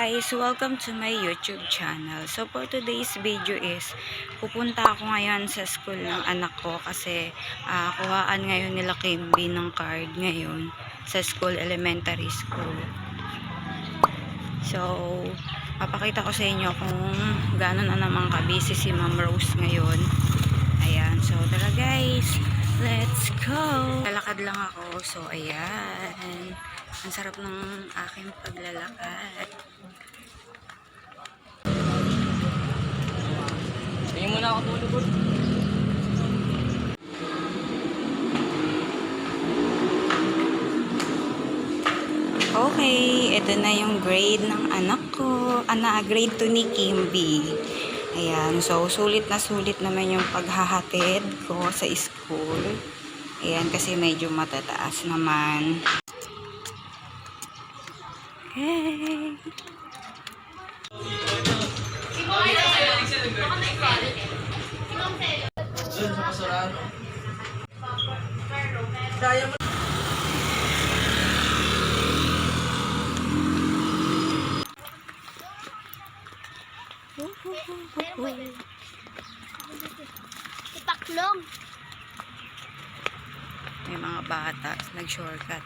guys! Welcome to my YouTube channel. So for today's video is pupunta ako ngayon sa school ng anak ko kasi kuhaan ngayon nila Kimby ng card ngayon sa school, elementary school. So papakita ko sa inyo kung gaano na naman kabisi si Ma'am Rose ngayon. Ayan, so tara guys, let's go! Lalakad lang ako, so ayan. Ang sarap ng aking paglalakad. Tingin muna ako tulog. Okay, ito na yung grade ng anak ko. Grade 2 ni Kimby. Ayan, so sulit naman yung paghahatid ko sa school. Ayan, kasi medyo matataas naman. Hey! Ipaklong. May mga bata nag-shortcut.